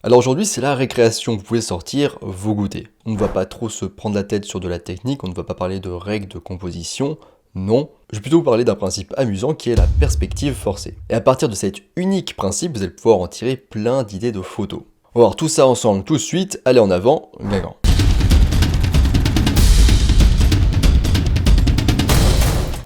Alors aujourd'hui, c'est la récréation, vous pouvez sortir vos goûters. On ne va pas trop se prendre la tête sur de la technique, on ne va pas parler de règles de composition, non. Je vais plutôt vous parler d'un principe amusant qui est la perspective forcée. Et à partir de cet unique principe, vous allez pouvoir en tirer plein d'idées de photos. On va voir tout ça ensemble tout de suite, allez en avant, Guingamp.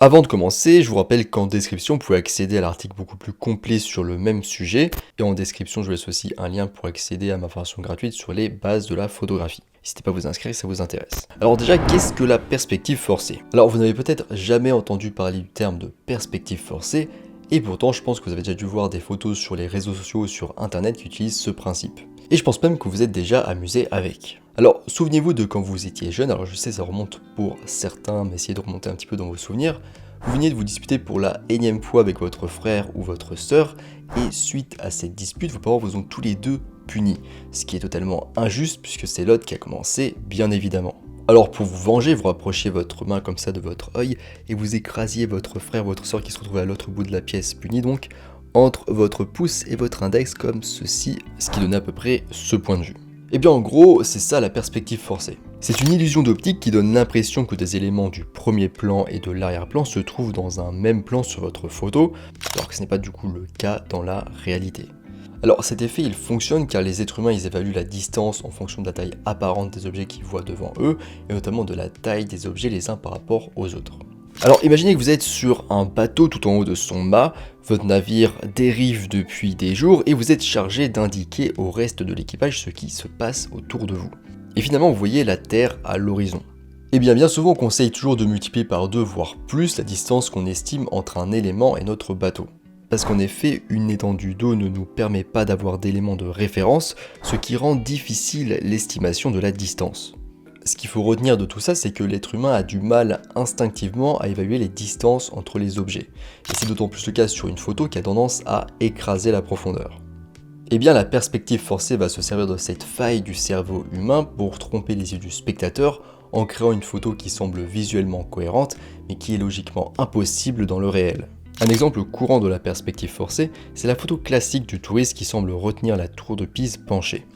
Avant de commencer, je vous rappelle qu'en description, vous pouvez accéder à l'article beaucoup plus complet sur le même sujet. Et en description, je vous laisse aussi un lien pour accéder à ma formation gratuite sur les bases de la photographie. N'hésitez pas à vous inscrire si ça vous intéresse. Alors déjà, qu'est-ce que la perspective forcée? Alors vous n'avez peut-être jamais entendu parler du terme de perspective forcée, et pourtant je pense que vous avez déjà dû voir des photos sur les réseaux sociaux ou sur internet qui utilisent ce principe. Et je pense même que vous êtes déjà amusé avec. Alors, souvenez-vous de quand vous étiez jeune, alors je sais ça remonte pour certains, mais essayez de remonter un petit peu dans vos souvenirs. Vous veniez de vous disputer pour la énième fois avec votre frère ou votre sœur, et suite à cette dispute, vos parents vous ont tous les deux punis. Ce qui est totalement injuste puisque c'est l'autre qui a commencé, bien évidemment. Alors pour vous venger, vous rapprochiez votre main comme ça de votre œil, et vous écrasiez votre frère ou votre sœur qui se retrouvait à l'autre bout de la pièce puni donc, entre votre pouce et votre index comme ceci, ce qui donnait à peu près ce point de vue. Et bien en gros, c'est ça la perspective forcée. C'est une illusion d'optique qui donne l'impression que des éléments du premier plan et de l'arrière-plan se trouvent dans un même plan sur votre photo, alors que ce n'est pas du coup le cas dans la réalité. Alors cet effet il fonctionne car les êtres humains ils évaluent la distance en fonction de la taille apparente des objets qu'ils voient devant eux, et notamment de la taille des objets les uns par rapport aux autres. Alors imaginez que vous êtes sur un bateau tout en haut de son mât, votre navire dérive depuis des jours et vous êtes chargé d'indiquer au reste de l'équipage ce qui se passe autour de vous. Et finalement vous voyez la Terre à l'horizon. Et bien souvent on conseille toujours de multiplier par 2 voire plus la distance qu'on estime entre un élément et notre bateau. Parce qu'en effet, une étendue d'eau ne nous permet pas d'avoir d'éléments de référence, ce qui rend difficile l'estimation de la distance. Ce qu'il faut retenir de tout ça, c'est que l'être humain a du mal instinctivement à évaluer les distances entre les objets. Et c'est d'autant plus le cas sur une photo qui a tendance à écraser la profondeur. Et bien la perspective forcée va se servir de cette faille du cerveau humain pour tromper les yeux du spectateur en créant une photo qui semble visuellement cohérente, mais qui est logiquement impossible dans le réel. Un exemple courant de la perspective forcée, c'est la photo classique du touriste qui semble retenir la tour de Pise penchée.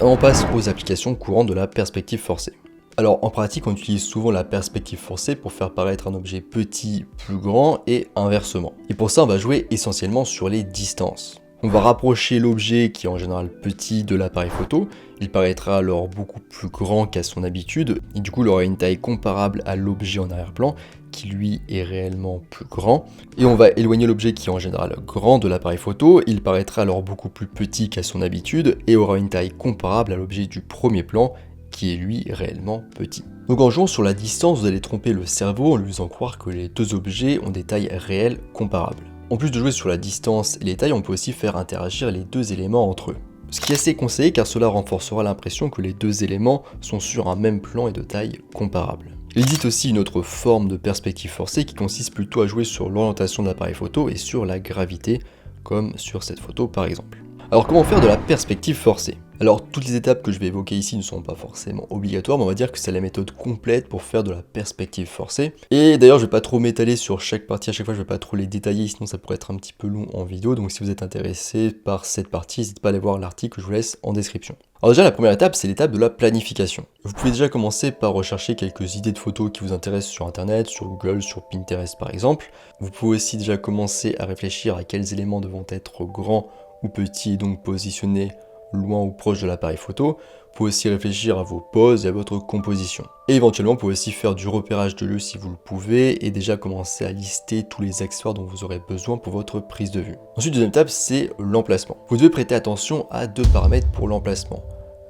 On passe aux applications courantes de la perspective forcée. Alors en pratique, on utilise souvent la perspective forcée pour faire paraître un objet petit plus grand et inversement. Et pour ça, on va jouer essentiellement sur les distances. On va rapprocher l'objet qui est en général petit de l'appareil photo, il paraîtra alors beaucoup plus grand qu'à son habitude, et du coup il aura une taille comparable à l'objet en arrière-plan, qui lui est réellement plus grand. Et on va éloigner l'objet qui est en général grand de l'appareil photo, il paraîtra alors beaucoup plus petit qu'à son habitude, et aura une taille comparable à l'objet du premier plan, qui est lui réellement petit. Donc en jouant sur la distance, vous allez tromper le cerveau en lui faisant croire que les deux objets ont des tailles réelles comparables. En plus de jouer sur la distance et les tailles, on peut aussi faire interagir les deux éléments entre eux. Ce qui est assez conseillé car cela renforcera l'impression que les deux éléments sont sur un même plan et de taille comparable. Il existe aussi une autre forme de perspective forcée qui consiste plutôt à jouer sur l'orientation de l'appareil photo et sur la gravité, comme sur cette photo par exemple. Alors comment faire de la perspective forcée? Alors toutes les étapes que je vais évoquer ici ne sont pas forcément obligatoires, mais on va dire que c'est la méthode complète pour faire de la perspective forcée. Et d'ailleurs je vais pas trop m'étaler sur chaque partie à chaque fois, je vais pas trop les détailler, sinon ça pourrait être un petit peu long en vidéo, donc si vous êtes intéressé par cette partie, n'hésitez pas à aller voir l'article que je vous laisse en description. Alors déjà la première étape c'est l'étape de la planification. Vous pouvez déjà commencer par rechercher quelques idées de photos qui vous intéressent sur internet, sur Google, sur Pinterest par exemple. Vous pouvez aussi déjà commencer à réfléchir à quels éléments devront être grands ou petits et donc positionnés loin ou proche de l'appareil photo. Vous pouvez aussi réfléchir à vos poses et à votre composition. Et éventuellement, vous pouvez aussi faire du repérage de lieu si vous le pouvez et déjà commencer à lister tous les accessoires dont vous aurez besoin pour votre prise de vue. Ensuite, deuxième étape, c'est l'emplacement. Vous devez prêter attention à deux paramètres pour l'emplacement,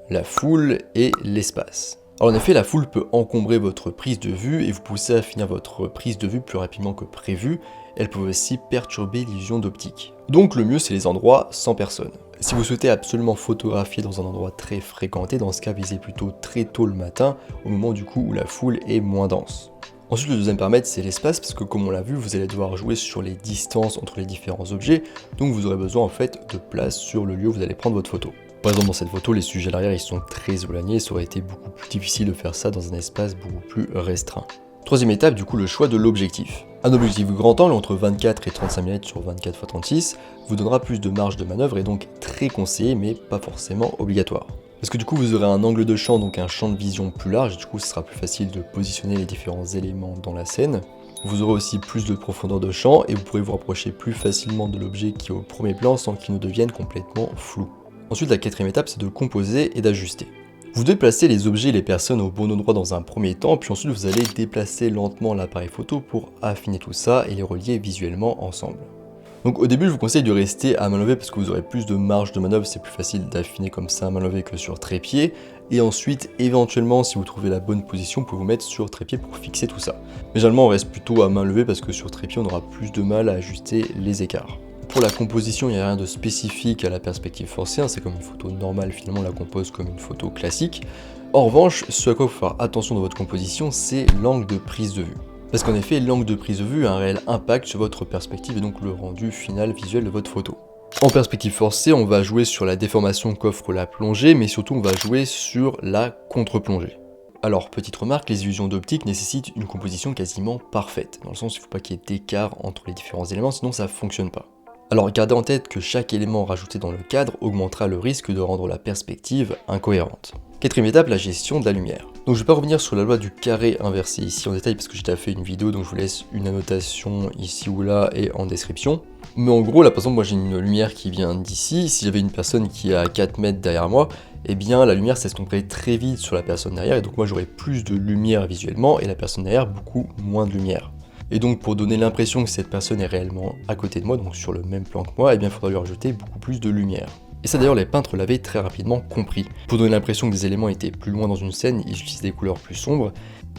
la foule et l'espace. Alors en effet, la foule peut encombrer votre prise de vue et vous pousser à finir votre prise de vue plus rapidement que prévu. Elle peut aussi perturber l'illusion d'optique. Donc le mieux, c'est les endroits sans personne. Si vous souhaitez absolument photographier dans un endroit très fréquenté, dans ce cas visez plutôt très tôt le matin, au moment du coup où la foule est moins dense. Ensuite le deuxième paramètre c'est l'espace, parce que comme on l'a vu, vous allez devoir jouer sur les distances entre les différents objets, donc vous aurez besoin en fait de place sur le lieu où vous allez prendre votre photo. Par exemple dans cette photo, les sujets à l'arrière ils sont très éloignés, ça aurait été beaucoup plus difficile de faire ça dans un espace beaucoup plus restreint. Troisième étape, du coup le choix de l'objectif. Un objectif grand angle entre 24 et 35 mm sur 24 x 36 vous donnera plus de marge de manœuvre et donc très conseillé mais pas forcément obligatoire. Parce que du coup vous aurez un angle de champ, donc un champ de vision plus large, du coup ce sera plus facile de positionner les différents éléments dans la scène. Vous aurez aussi plus de profondeur de champ et vous pourrez vous rapprocher plus facilement de l'objet qui est au premier plan sans qu'il ne devienne complètement flou. Ensuite la quatrième étape c'est de composer et d'ajuster. Vous devez placer les objets et les personnes au bon endroit dans un premier temps, puis ensuite vous allez déplacer lentement l'appareil photo pour affiner tout ça et les relier visuellement ensemble. Donc au début je vous conseille de rester à main levée parce que vous aurez plus de marge de manœuvre, c'est plus facile d'affiner comme ça à main levée que sur trépied. Et ensuite éventuellement si vous trouvez la bonne position, vous pouvez vous mettre sur trépied pour fixer tout ça. Mais généralement on reste plutôt à main levée parce que sur trépied on aura plus de mal à ajuster les écarts. Pour la composition, il n'y a rien de spécifique à la perspective forcée, c'est comme une photo normale, finalement on la compose comme une photo classique. En revanche, ce à quoi il faut faire attention dans votre composition, c'est l'angle de prise de vue. Parce qu'en effet, l'angle de prise de vue a un réel impact sur votre perspective et donc le rendu final visuel de votre photo. En perspective forcée, on va jouer sur la déformation qu'offre la plongée, mais surtout on va jouer sur la contre-plongée. Alors, petite remarque, les illusions d'optique nécessitent une composition quasiment parfaite, dans le sens où il ne faut pas qu'il y ait d'écart entre les différents éléments, sinon ça ne fonctionne pas. Alors gardez en tête que chaque élément rajouté dans le cadre augmentera le risque de rendre la perspective incohérente. Quatrième étape, la gestion de la lumière. Donc je ne vais pas revenir sur la loi du carré inversé ici en détail parce que j'ai déjà fait une vidéo, donc je vous laisse une annotation ici ou là et en description. Mais en gros là par exemple moi j'ai une lumière qui vient d'ici, si j'avais une personne qui est à 4 mètres derrière moi, eh bien la lumière s'estomperait très vite sur la personne derrière et donc moi j'aurais plus de lumière visuellement et la personne derrière beaucoup moins de lumière. Et donc pour donner l'impression que cette personne est réellement à côté de moi, donc sur le même plan que moi, eh bien il faudra lui rajouter beaucoup plus de lumière. Et ça d'ailleurs les peintres l'avaient très rapidement compris. Pour donner l'impression que des éléments étaient plus loin dans une scène, ils utilisaient des couleurs plus sombres,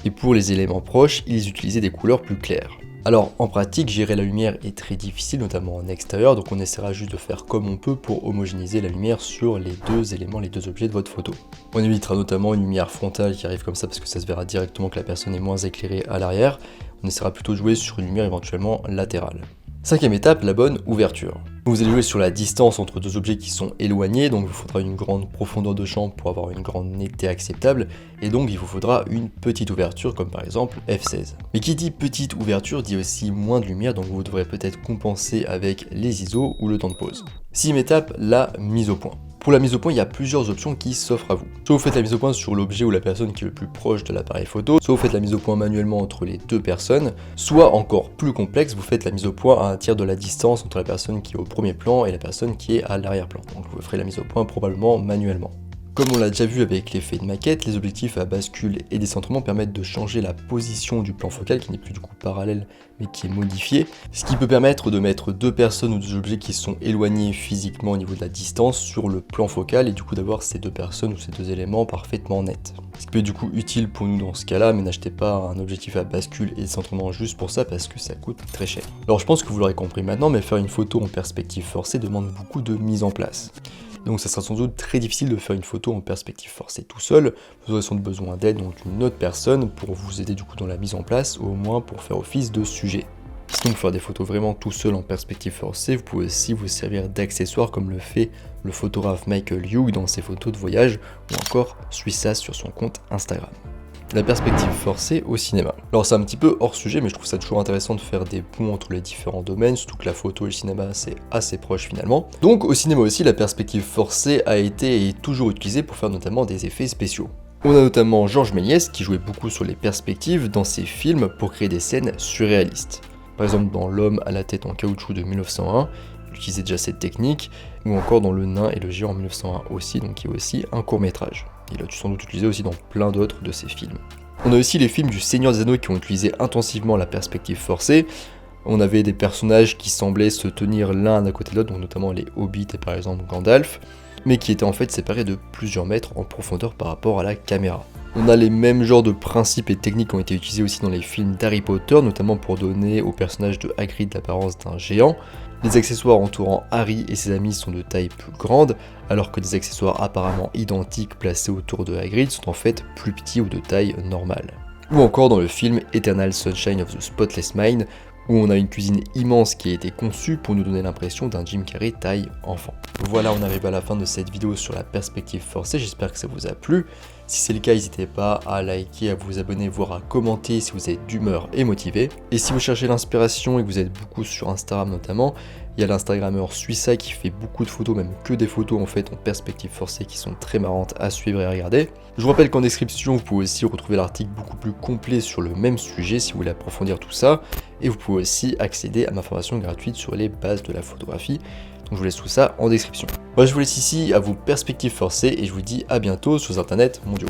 et pour les éléments proches, ils utilisaient des couleurs plus claires. Alors en pratique, gérer la lumière est très difficile, notamment en extérieur, donc on essaiera juste de faire comme on peut pour homogénéiser la lumière sur les deux éléments, les deux objets de votre photo. On évitera notamment une lumière frontale qui arrive comme ça parce que ça se verra directement que la personne est moins éclairée à l'arrière. On essaiera plutôt de jouer sur une lumière éventuellement latérale. Cinquième étape, la bonne ouverture. Vous allez jouer sur la distance entre deux objets qui sont éloignés, donc il vous faudra une grande profondeur de champ pour avoir une grande netteté acceptable, et donc il vous faudra une petite ouverture comme par exemple f16. Mais qui dit petite ouverture dit aussi moins de lumière, donc vous devrez peut-être compenser avec les ISO ou le temps de pause. Sixième étape, la mise au point. Pour la mise au point, il y a plusieurs options qui s'offrent à vous. Soit vous faites la mise au point sur l'objet ou la personne qui est le plus proche de l'appareil photo, soit vous faites la mise au point manuellement entre les deux personnes, soit encore plus complexe, vous faites la mise au point à un tiers de la distance entre la personne qui est au premier plan et la personne qui est à l'arrière-plan. Donc vous ferez la mise au point probablement manuellement. Comme on l'a déjà vu avec l'effet de maquette, les objectifs à bascule et décentrement permettent de changer la position du plan focal qui n'est plus du coup parallèle mais qui est modifié, ce qui peut permettre de mettre deux personnes ou deux objets qui sont éloignés physiquement au niveau de la distance sur le plan focal et du coup d'avoir ces deux personnes ou ces deux éléments parfaitement nets. Ce qui peut être du coup utile pour nous dans ce cas-là, mais n'achetez pas un objectif à bascule et décentrement juste pour ça parce que ça coûte très cher. Alors je pense que vous l'aurez compris maintenant, mais faire une photo en perspective forcée demande beaucoup de mise en place. Donc ça sera sans doute très difficile de faire une photo en perspective forcée tout seul, vous aurez sans doute besoin d'aide, donc d'une autre personne pour vous aider du coup dans la mise en place, ou au moins pour faire office de sujet. Sinon, pour faire des photos vraiment tout seul en perspective forcée, vous pouvez aussi vous servir d'accessoires comme le fait le photographe Michael Hughes dans ses photos de voyage, ou encore Suissas sur son compte Instagram. La perspective forcée au cinéma. Alors c'est un petit peu hors sujet, mais je trouve ça toujours intéressant de faire des ponts entre les différents domaines, surtout que la photo et le cinéma c'est assez proche finalement. Donc au cinéma aussi, la perspective forcée a été et est toujours utilisée pour faire notamment des effets spéciaux. On a notamment Georges Méliès qui jouait beaucoup sur les perspectives dans ses films pour créer des scènes surréalistes. Par exemple dans L'homme à la tête en caoutchouc de 1901, il utilisait déjà cette technique, ou encore dans Le nain et le géant en 1901 aussi, donc qui est aussi un court-métrage. Il a sans doute utilisé aussi dans plein d'autres de ses films. On a aussi les films du Seigneur des Anneaux qui ont utilisé intensivement la perspective forcée. On avait des personnages qui semblaient se tenir l'un à côté de l'autre, donc notamment les Hobbits et par exemple Gandalf, mais qui étaient en fait séparés de plusieurs mètres en profondeur par rapport à la caméra. On a les mêmes genres de principes et techniques qui ont été utilisés aussi dans les films d'Harry Potter, notamment pour donner au personnage de Hagrid l'apparence d'un géant. Les accessoires entourant Harry et ses amis sont de taille plus grande, alors que des accessoires apparemment identiques placés autour de Hagrid sont en fait plus petits ou de taille normale. Ou encore dans le film Eternal Sunshine of the Spotless Mind, où on a une cuisine immense qui a été conçue pour nous donner l'impression d'un Jim Carrey taille enfant. Voilà, on arrive à la fin de cette vidéo sur la perspective forcée, j'espère que ça vous a plu. Si c'est le cas, n'hésitez pas à liker, à vous abonner, voire à commenter si vous êtes d'humeur et motivé. Et si vous cherchez l'inspiration et que vous êtes beaucoup sur Instagram notamment, il y a l'Instagrammeur Suissa qui fait beaucoup de photos, même que des photos en fait en perspective forcée qui sont très marrantes à suivre et à regarder. Je vous rappelle qu'en description, vous pouvez aussi retrouver l'article beaucoup plus complet sur le même sujet si vous voulez approfondir tout ça. Et vous pouvez aussi accéder à ma formation gratuite sur les bases de la photographie. Donc je vous laisse tout ça en description. Moi je vous laisse ici à vos perspectives forcées et je vous dis à bientôt sur Internet mondiaux.